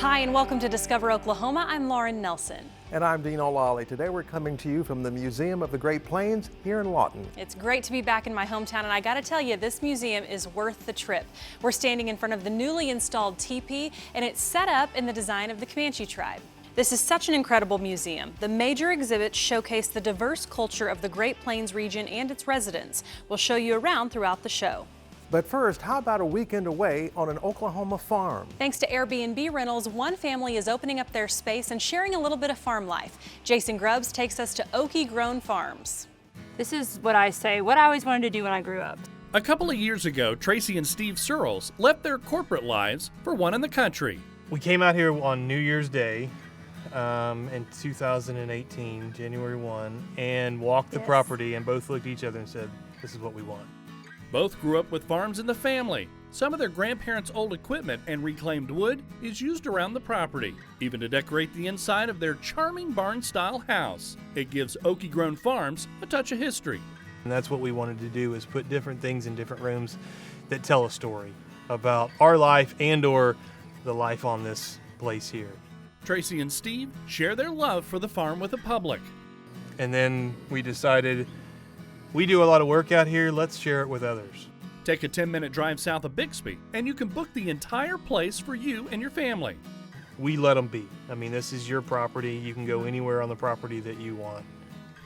Hi, and welcome to Discover Oklahoma. I'm Lauren Nelson. And I'm Dean O'Lally. Today we're coming to you from the Museum of the Great Plains here in Lawton. It's great to be back in my hometown, and I gotta tell you, this museum is worth the trip. We're standing in front of the newly installed teepee, and it's set up in the design of the Comanche tribe. This is such an incredible museum. The major exhibits showcase the diverse culture of the Great Plains region and its residents. We'll show you around throughout the show. But first, how about a weekend away on an Oklahoma farm? Thanks to Airbnb rentals, one family is opening up their space and sharing a little bit of farm life. Jason Grubbs takes us to Okie Grown Farms. This is what I always wanted to do when I grew up. A couple of years ago, Tracy and Steve Searles left their corporate lives for one in the country. We came out here on New Year's Day in 2018, January 1, and walked the property and both looked at each other and said, this is what we want. Both grew up with farms in the family. Some of their grandparents' old equipment and reclaimed wood is used around the property, even to decorate the inside of their charming barn-style house. It gives Okie Grown Farms a touch of history. And that's what we wanted to do, is put different things in different rooms that tell a story about our life and or the life on this place here. Tracy and Steve share their love for the farm with the public. And then we decided, we do a lot of work out here, let's share it with others. Take a 10-minute drive south of Bixby, and you can book the entire place for you and your family. We let them be. I mean, this is your property. You can go anywhere on the property that you want.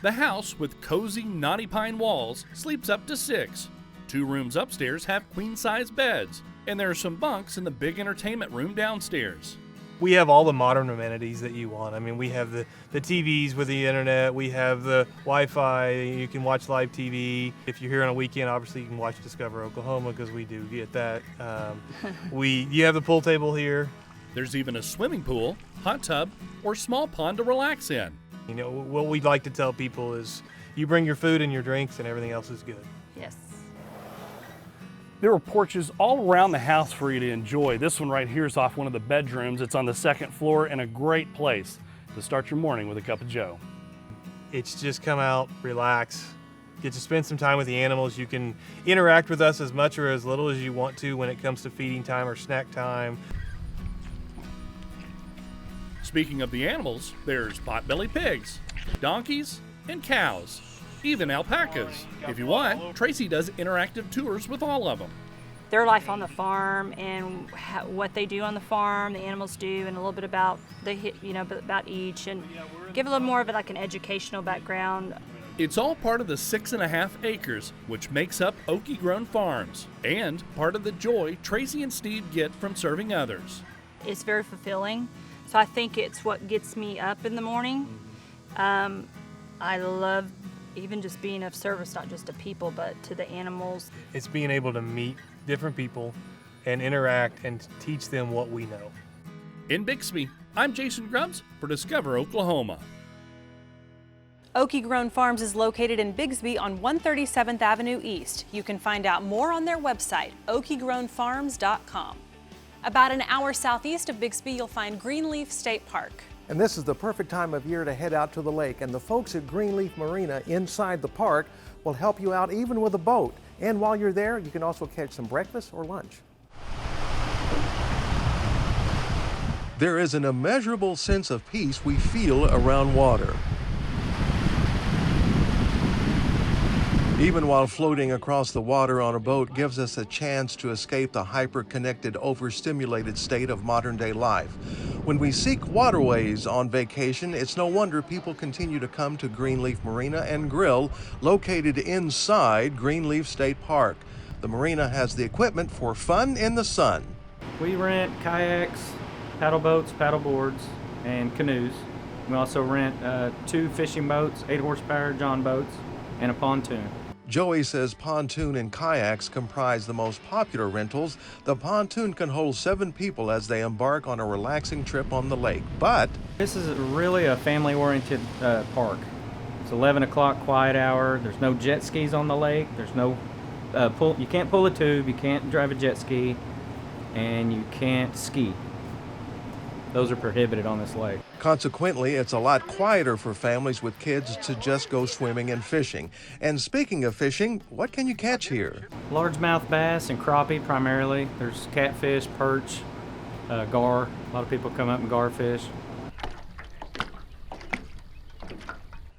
The house, with cozy knotty pine walls, sleeps up to 6. 2 rooms upstairs have queen-size beds, and there are some bunks in the big entertainment room downstairs. We have all the modern amenities that you want. I mean, we have the TVs with the internet, we have the Wi-Fi, you can watch live TV. If you're here on a weekend, obviously you can watch Discover Oklahoma, because we do get that. You have the pool table here. There's even a swimming pool, hot tub, or small pond to relax in. You know, what we'd like to tell people is you bring your food and your drinks and everything else is good. Yes. There are porches all around the house for you to enjoy. This one right here is off one of the bedrooms. It's on the 2nd floor and a great place to start your morning with a cup of joe. It's just come out, relax, get to spend some time with the animals. You can interact with us as much or as little as you want to when it comes to feeding time or snack time. Speaking of the animals, there's potbelly pigs, donkeys, and cows. Even alpacas. If you want, Tracy does interactive tours with all of them. Their life on the farm and what they do on the farm, the animals do, and a little bit about about each, and give a little more of it like an educational background. It's all part of the 6.5 acres, which makes up Okie Grown Farms, and part of the joy Tracy and Steve get from serving others. It's very fulfilling, so I think it's what gets me up in the morning. I love even just being of service, not just to people, but to the animals. It's being able to meet different people and interact and teach them what we know. In Bixby, I'm Jason Grubbs for Discover Oklahoma. Okie Grown Farms is located in Bixby on 137th Avenue East. You can find out more on their website, okiegrownfarms.com. About an hour southeast of Bixby, you'll find Greenleaf State Park. And this is the perfect time of year to head out to the lake, and the folks at Greenleaf Marina inside the park will help you out even with a boat. And while you're there, you can also catch some breakfast or lunch. There is an immeasurable sense of peace we feel around water. Even while floating across the water on a boat gives us a chance to escape the hyper-connected, overstimulated state of modern-day life. When we seek waterways on vacation, it's no wonder people continue to come to Greenleaf Marina and Grill, located inside Greenleaf State Park. The marina has the equipment for fun in the sun. We rent kayaks, paddle boats, paddle boards, and canoes. We also rent 2 fishing boats, 8 horsepower John boats, and a pontoon. Joey says pontoon and kayaks comprise the most popular rentals. The pontoon can hold 7 people as they embark on a relaxing trip on the lake, but This is really a family-oriented park. It's 11 o'clock quiet hour. There's no jet skis on the lake. There's no you can't pull a tube, you can't drive a jet ski, and you can't ski. Those are prohibited on this lake. consequently, it's a lot quieter for families with kids to just go swimming and fishing. And speaking of fishing, what can you catch here? Largemouth bass and crappie primarily. There's catfish, perch, gar. A lot of people come up and gar fish.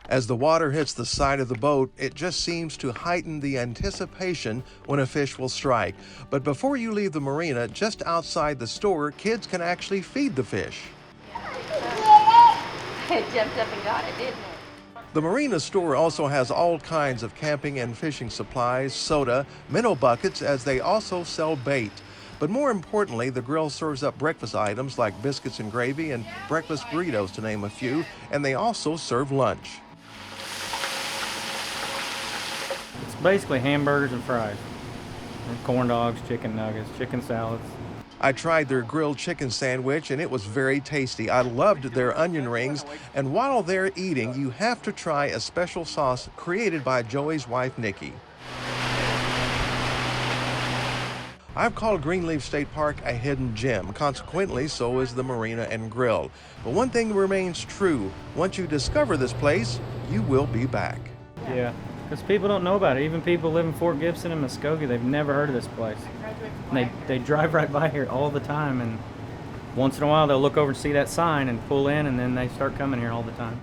As the water hits the side of the boat, it just seems to heighten the anticipation when a fish will strike. But before you leave the marina, just outside the store, kids can actually feed the fish. It jumped up and got it, didn't it? The marina store also has all kinds of camping and fishing supplies, soda, minnow buckets, as they also sell bait. But more importantly, the grill serves up breakfast items like biscuits and gravy and breakfast burritos, to name a few, and they also serve lunch. It's basically hamburgers and fries. And corn dogs, chicken nuggets, chicken salads. I tried their grilled chicken sandwich and it was very tasty. I loved their onion rings, and while they're eating, you have to try a special sauce created by Joey's wife, Nikki. I've called Greenleaf State Park a hidden gem. Consequently, so is the Marina and Grill. But one thing remains true. Once you discover this place, you will be back. Yeah, because people don't know about it. Even people live in Fort Gibson and Muskogee, they've never heard of this place. And they drive right by here all the time, and once in a while they'll look over and see that sign and pull in, and then they start coming here all the time.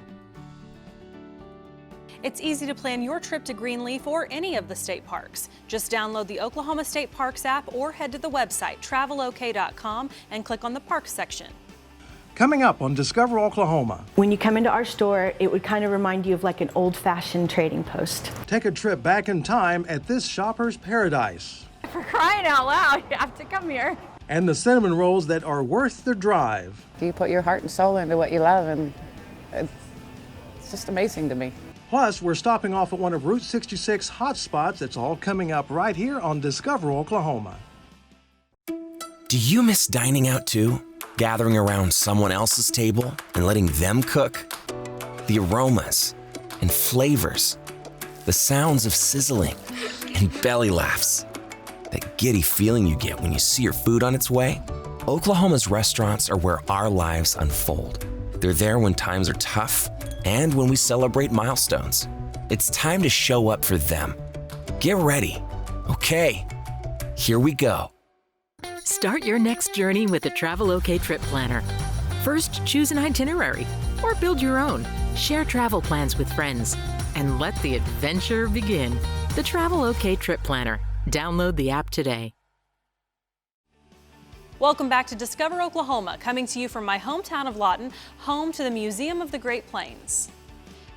It's easy to plan your trip to Greenleaf or any of the state parks. Just download the Oklahoma State Parks app or head to the website travelok.com and click on the Parks section. Coming up on Discover Oklahoma. When you come into our store, it would kind of remind you of like an old-fashioned trading post. Take a trip back in time at this shopper's paradise. For crying out loud, you have to come here. And the cinnamon rolls that are worth the drive. You put your heart and soul into what you love, and it's just amazing to me. Plus, we're stopping off at one of Route 66 hot spots. It's all coming up right here on Discover Oklahoma. Do you miss dining out too? Gathering around someone else's table and letting them cook? The aromas and flavors, the sounds of sizzling and belly laughs, that giddy feeling you get when you see your food on its way? Oklahoma's restaurants are where our lives unfold. They're there when times are tough and when we celebrate milestones. It's time to show up for them. Get ready. Okay, here we go. Start your next journey with the Travel OK Trip Planner. First, choose an itinerary or build your own. Share travel plans with friends and let the adventure begin. The Travel OK Trip Planner. Download the app today. Welcome back to Discover Oklahoma, coming to you from my hometown of Lawton, home to the Museum of the Great Plains.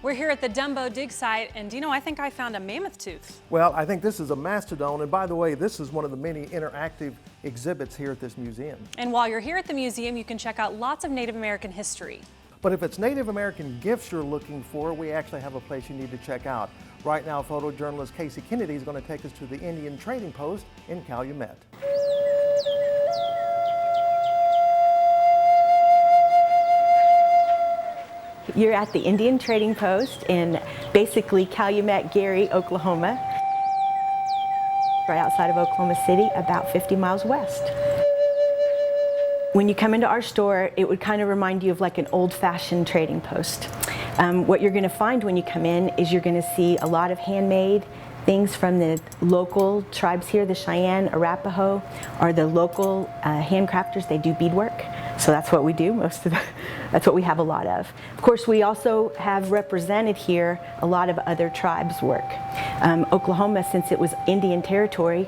We're here at the Dumbo dig site, and I think I found a mammoth tooth. Well, I think this is a mastodon, and by the way, this is one of the many interactive exhibits here at this museum. And while you're here at the museum, you can check out lots of Native American history. But if it's Native American gifts you're looking for, we actually have a place you need to check out. Right now, photojournalist Casey Kennedy is going to take us to the Indian Trading Post in Calumet. You're at the Indian Trading Post in basically Calumet, Gary, Oklahoma. Right outside of Oklahoma City, about 50 miles west. When you come into our store, it would kind of remind you of like an old-fashioned trading post. What you're going to find when you come in is you're going to see a lot of handmade things from the local tribes here. The Cheyenne, Arapaho are the local handcrafters. They do beadwork, so that's what we do. That's what we have a lot of. Of course, we also have represented here a lot of other tribes' work. Oklahoma, since it was Indian territory,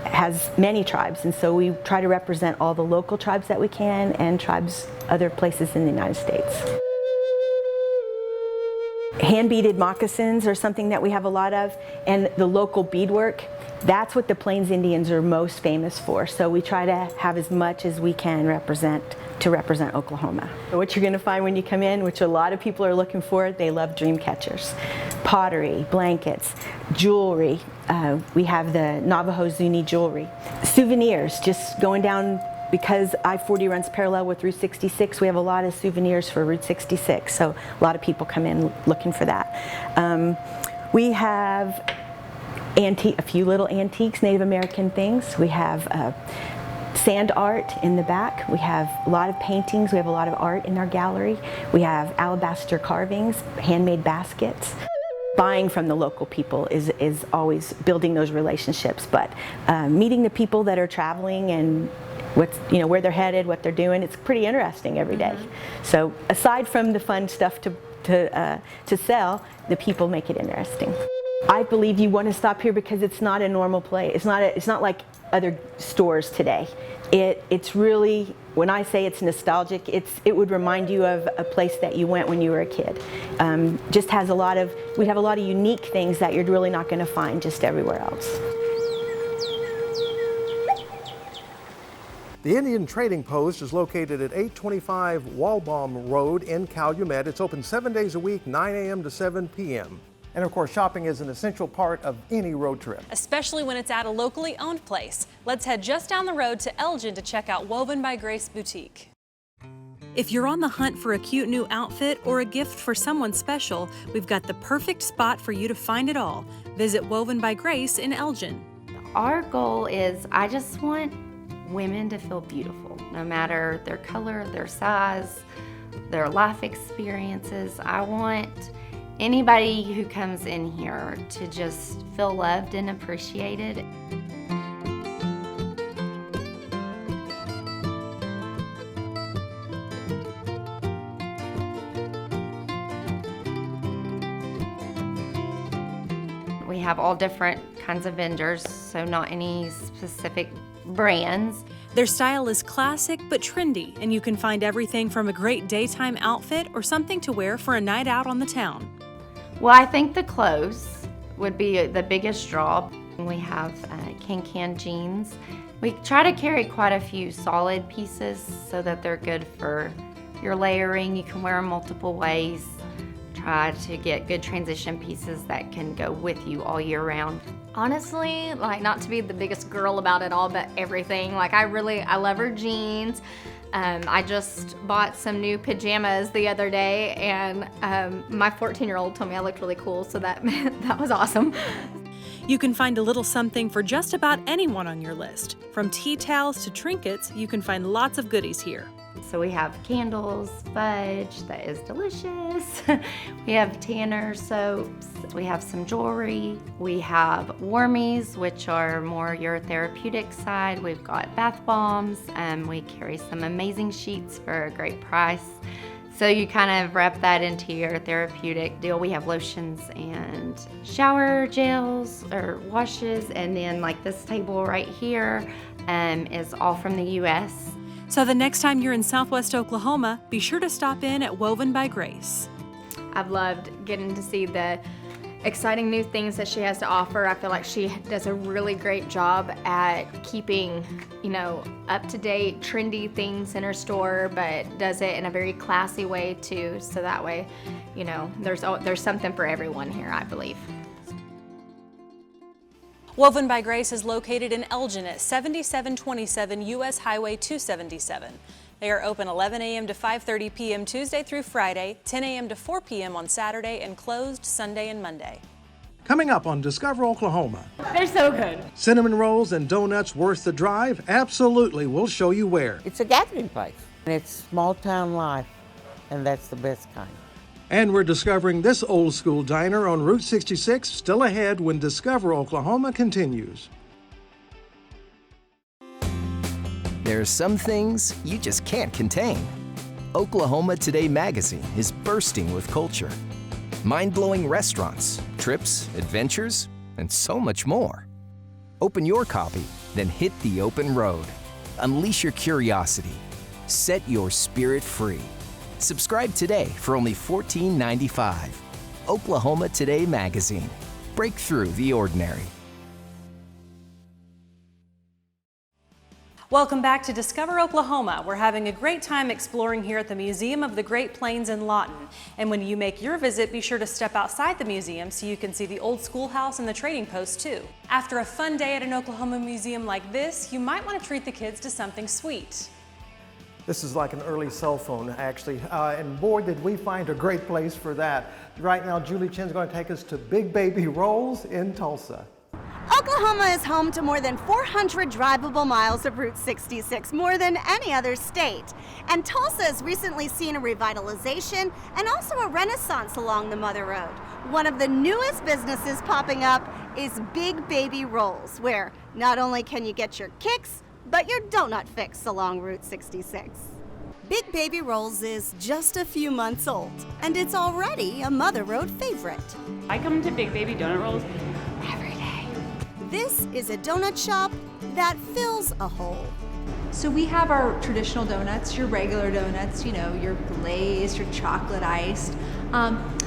has many tribes, and so we try to represent all the local tribes that we can and tribes other places in the United States. Hand-beaded moccasins are something that we have a lot of, and the local beadwork, that's what the Plains Indians are most famous for. So we try to have as much as we can represent Oklahoma. So what you're going to find when you come in, which a lot of people are looking for, they love dream catchers. Pottery, blankets, jewelry. We have the Navajo Zuni jewelry. Souvenirs, just going down. Because I-40 runs parallel with Route 66, we have a lot of souvenirs for Route 66, so a lot of people come in looking for that. We have a few little antiques, Native American things. We have sand art in the back. We have a lot of paintings. We have a lot of art in our gallery. We have alabaster carvings, handmade baskets. Buying from the local people is always building those relationships, but meeting the people that are traveling and where they're headed, what they're doing, it's pretty interesting every day. So aside from the fun stuff to sell, the people make it interesting. I believe you want to stop here because it's not a normal place. It's not like other stores today. It's really, when I say it's nostalgic, it would remind you of a place that you went when you were a kid. Just has we have a lot of unique things that you're really not going to find just everywhere else. The Indian Trading Post is located at 825 Walbaum Road in Calumet. It's open 7 days a week, 9 a.m. to 7 p.m. And of course, shopping is an essential part of any road trip. Especially when it's at a locally owned place. Let's head just down the road to Elgin to check out Woven by Grace Boutique. If you're on the hunt for a cute new outfit or a gift for someone special, we've got the perfect spot for you to find it all. Visit Woven by Grace in Elgin. Our goal is, I just want women to feel beautiful, no matter their color, their size, their life experiences. I want anybody who comes in here to just feel loved and appreciated. We have all different kinds of vendors, so not any specific brands. Their style is classic but trendy, and you can find everything from a great daytime outfit or something to wear for a night out on the town. Well, I think the clothes would be the biggest draw. We have can jeans. We try to carry quite a few solid pieces so that they're good for your layering. You can wear them multiple ways. Try to get good transition pieces that can go with you all year round. Honestly, like, not to be the biggest girl about it all, but everything. Like, I love her jeans. I just bought some new pajamas the other day, and my 14-year-old told me I looked really cool, so that was awesome. You can find a little something for just about anyone on your list. From tea towels to trinkets, you can find lots of goodies here. So we have candles, fudge that is delicious. We have tanner soaps. We have some jewelry. We have warmies, which are more your therapeutic side. We've got bath bombs. We carry some amazing sheets for a great price. So you kind of wrap that into your therapeutic deal. We have lotions and shower gels or washes. And then like this table right here is all from the U.S. So the next time you're in Southwest Oklahoma, be sure to stop in at Woven by Grace. I've loved getting to see the exciting new things that she has to offer. I feel like she does a really great job at keeping, up-to-date, trendy things in her store, but does it in a very classy way too. So that way, there's something for everyone here, I believe. Woven by Grace is located in Elgin at 7727 U.S. Highway 277. They are open 11 a.m. to 5:30 p.m. Tuesday through Friday, 10 a.m. to 4 p.m. on Saturday, and closed Sunday and Monday. Coming up on Discover Oklahoma. They're so good. Cinnamon rolls and donuts worth the drive? Absolutely. We'll show you where. It's a gathering place. It's small town life, and that's the best kind. And we're discovering this old school diner on Route 66, still ahead when Discover Oklahoma continues. There are some things you just can't contain. Oklahoma Today magazine is bursting with culture. Mind-blowing restaurants, trips, adventures, and so much more. Open your copy, then hit the open road. Unleash your curiosity. Set your spirit free. Subscribe today for only $14.95. Oklahoma Today magazine. Break through the ordinary. Welcome back to Discover Oklahoma. We're having a great time exploring here at the Museum of the Great Plains in Lawton. And when you make your visit, be sure to step outside the museum so you can see the old schoolhouse and the trading post too. After a fun day at an Oklahoma museum like this, you might want to treat the kids to something sweet. This is like an early cell phone, actually, and boy, did we find a great place for that. Right now, Julie Chin's going to take us to Big Baby Rolls in Tulsa. Oklahoma is home to more than 400 drivable miles of Route 66, more than any other state. And Tulsa has recently seen a revitalization and also a renaissance along the Mother Road. One of the newest businesses popping up is Big Baby Rolls, where not only can you get your kicks, but your donut fix along Route 66. Big Baby Rolls is just a few months old, and it's already a Mother Road favorite. I come to Big Baby Donut Rolls every day. This is a donut shop that fills a hole. So we have our traditional donuts, your regular donuts, you know, your glazed, your chocolate iced.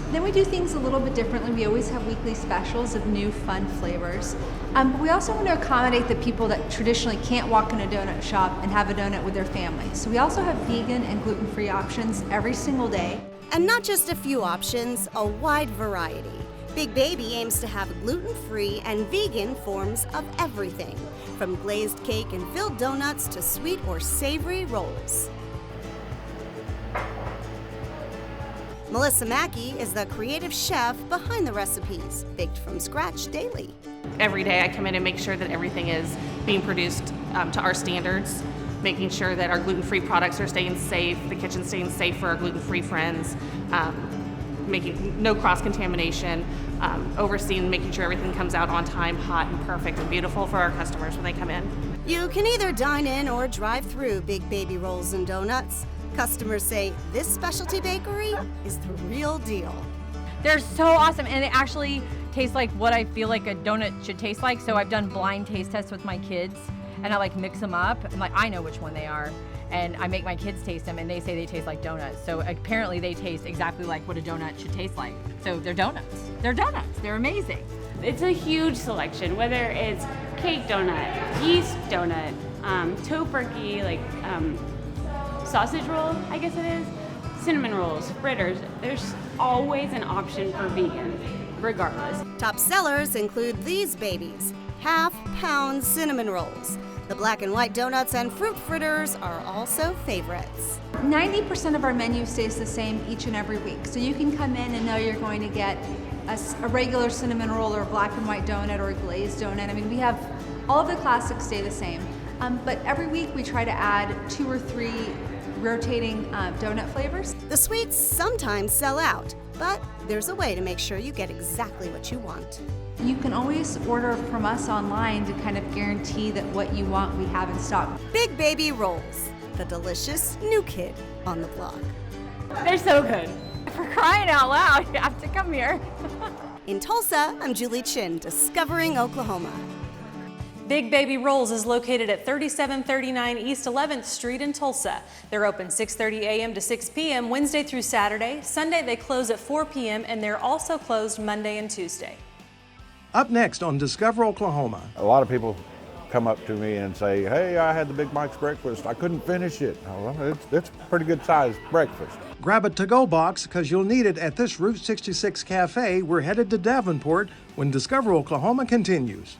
Then we do things a little bit differently. We always have weekly specials of new fun flavors. But we also want to accommodate the people that traditionally can't walk in a donut shop and have a donut with their family. So we also have vegan and gluten-free options every single day. And not just a few options, a wide variety. Big Baby aims to have gluten-free and vegan forms of everything, from glazed cake and filled donuts to sweet or savory rolls. Melissa Mackey is the creative chef behind the recipes, baked from scratch daily. Every day I come in and make sure that everything is being produced to our standards, making sure that our gluten-free products are staying safe, the kitchen's staying safe for our gluten-free friends, making no cross-contamination, overseeing, making sure everything comes out on time, hot and perfect and beautiful for our customers when they come in. You can either dine in or drive through Big Baby Rolls and Donuts. Customers say this specialty bakery is the real deal. They're so awesome, and it actually tastes like what I feel like a donut should taste like. So I've done blind taste tests with my kids, and I mix them up. I'm I know which one they are, and I make my kids taste them, and they say they taste like donuts. So apparently they taste exactly like what a donut should taste like. So they're donuts. They're donuts. They're amazing. It's a huge selection, whether it's cake donut, yeast donut, tofurkey, sausage roll, I guess it is, cinnamon rolls, fritters. There's always an option for vegan, regardless. Top sellers include these babies, half-pound cinnamon rolls. The black and white donuts and fruit fritters are also favorites. 90% of our menu stays the same each and every week. So you can come in and know you're going to get a regular cinnamon roll or a black and white donut or a glazed donut. I mean, we have all of the classics stay the same. But every week we try to add 2 or 3 rotating donut flavors. The sweets sometimes sell out, but there's a way to make sure you get exactly what you want. You can always order from us online to kind of guarantee that what you want we have in stock. Big Baby Rolls, the delicious new kid on the block. They're so good. For crying out loud, you have to come here. In Tulsa, I'm Julie Chin, discovering Oklahoma. Big Baby Rolls is located at 3739 East 11th Street in Tulsa. They're open 6:30 a.m. to 6 p.m. Wednesday through Saturday. Sunday they close at 4 p.m. and they're also closed Monday and Tuesday. Up next on Discover Oklahoma. A lot of people come up to me and say, hey, I had the Big Mike's breakfast. I couldn't finish it. Well, it's a pretty good sized breakfast. Grab a to-go box because you'll need it at this Route 66 Café. We're headed to Davenport when Discover Oklahoma continues.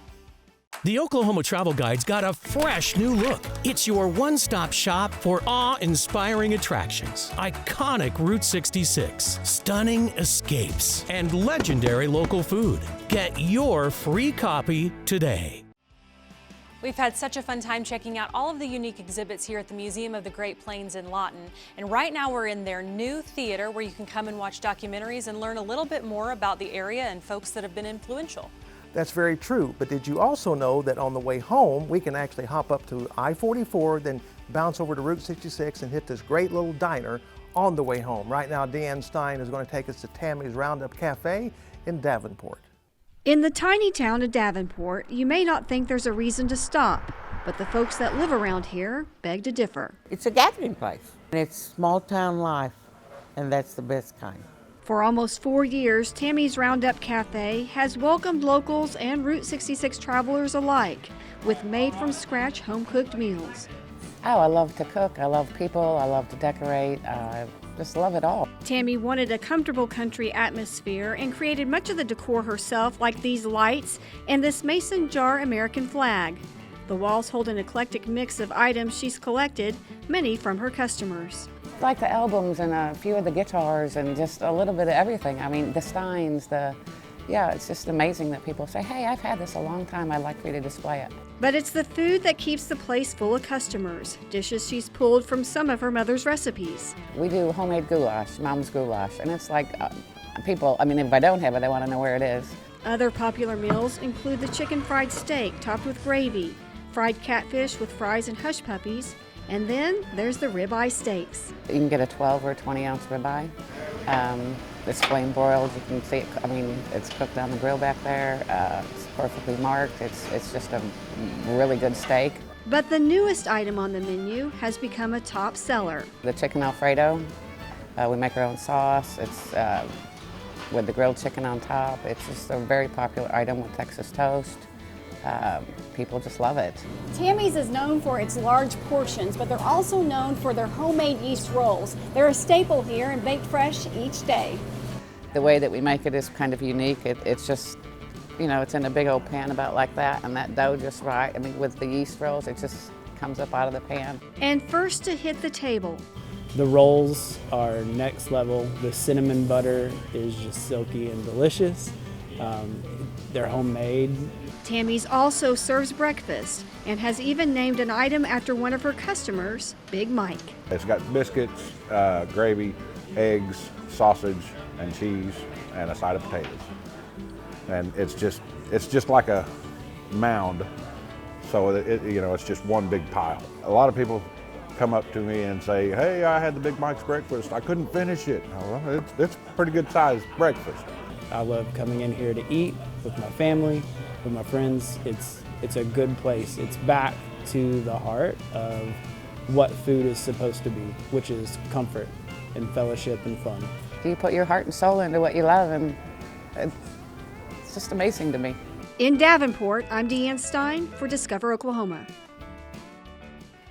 The Oklahoma Travel Guide's got a fresh new look. It's your one-stop shop for awe-inspiring attractions, iconic Route 66, stunning escapes, and legendary local food. Get your free copy today. We've had such a fun time checking out all of the unique exhibits here at the Museum of the Great Plains in Lawton. And right now we're in their new theater where you can come and watch documentaries and learn a little bit more about the area and folks that have been influential. That's very true, but did you also know that on the way home, we can actually hop up to I-44, then bounce over to Route 66 and hit this great little diner on the way home. Right now, Deanne Stein is going to take us to Tammy's Roundup Café in Davenport. In the tiny town of Davenport, you may not think there's a reason to stop, but the folks that live around here beg to differ. It's a gathering place. It's small town life, and that's the best kind. For almost 4 years, Tammy's Roundup Cafe has welcomed locals and Route 66 travelers alike with made-from-scratch home-cooked meals. Oh, I love to cook. I love people. I love to decorate. I just love it all. Tammy wanted a comfortable country atmosphere and created much of the decor herself, like these lights and this mason jar American flag. The walls hold an eclectic mix of items she's collected, many from her customers. Like the albums and a few of the guitars and just a little bit of everything. I mean, the steins, the Yeah, it's just amazing that people say, hey, I've had this a long time, I'd like for you to display it. But it's the food that keeps the place full of customers. Dishes she's pulled from some of her mother's recipes. We do homemade goulash, Mom's goulash, and it's like people, I mean, if I don't have it, they want to know where it is. Other popular meals include the chicken fried steak topped with gravy, fried catfish with fries and hush puppies, and then there's the ribeye steaks. You can get a 12 or 20 ounce ribeye. It's flame broiled. You can see it, I mean, it's cooked on the grill back there. It's perfectly marked. It's just a really good steak. But the newest item on the menu has become a top seller. The chicken Alfredo. We make our own sauce. It's with the grilled chicken on top. It's just a very popular item with Texas toast. People just love it. Tammy's is known for its large portions, but they're also known for their homemade yeast rolls. They're a staple here and baked fresh each day. The way that we make it is kind of unique. It's just, you know, it's in a big old pan about like that, and that dough just right. I mean, with the yeast rolls, it just comes up out of the pan. And first to hit the table. The rolls are next level. The cinnamon butter is just silky and delicious. They're homemade. Tammy's also serves breakfast and has even named an item after one of her customers, Big Mike. It's got biscuits, gravy, eggs, sausage, and cheese, and a side of potatoes. And it's just like a mound. So it's just one big pile. A lot of people come up to me and say, hey, I had the Big Mike's breakfast. I couldn't finish it. Well, it's a pretty good sized breakfast. I love coming in here to eat with my family, with my friends. It's a good place. It's back to the heart of what food is supposed to be, which is comfort and fellowship and fun. You put your heart and soul into what you love, and it's just amazing to me. In Davenport, I'm Deanne Stein for Discover Oklahoma.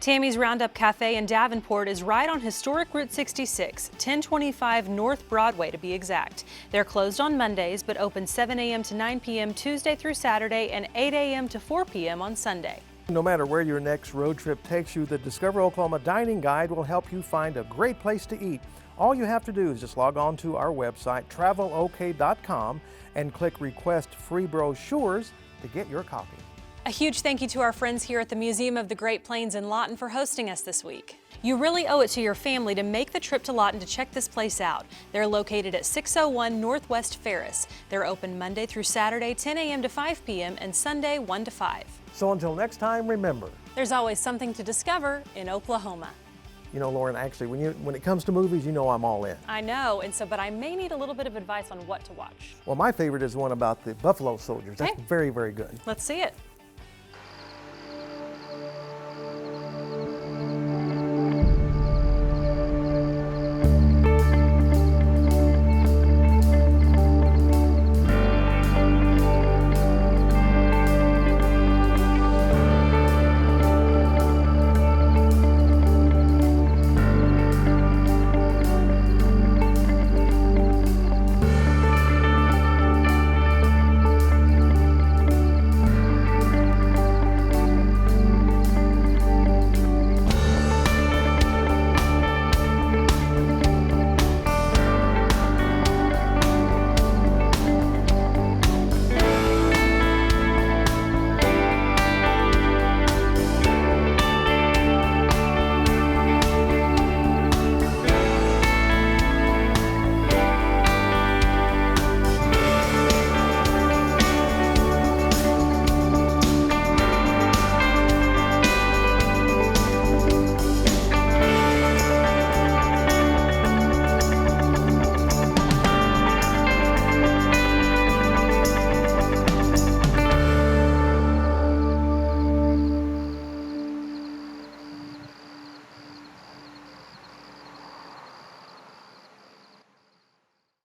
Tammy's Roundup Café in Davenport is right on historic Route 66, 1025 North Broadway to be exact. They're closed on Mondays but open 7 a.m. to 9 p.m. Tuesday through Saturday and 8 a.m. to 4 p.m. on Sunday. No matter where your next road trip takes you, the Discover Oklahoma Dining Guide will help you find a great place to eat. All you have to do is just log on to our website, travelok.com, and click Request Free Brochures to get your copy. A huge thank you to our friends here at the Museum of the Great Plains in Lawton for hosting us this week. You really owe it to your family to make the trip to Lawton to check this place out. They're located at 601 Northwest Ferris. They're open Monday through Saturday, 10 a.m. to 5 p.m. and Sunday, 1 to 5. So until next time, remember, there's always something to discover in Oklahoma. You know, Lauren, actually, when it comes to movies, you know I'm all in. I know, but I may need a little bit of advice on what to watch. Well, my favorite is one about the Buffalo Soldiers. That's very, very good. Let's see it.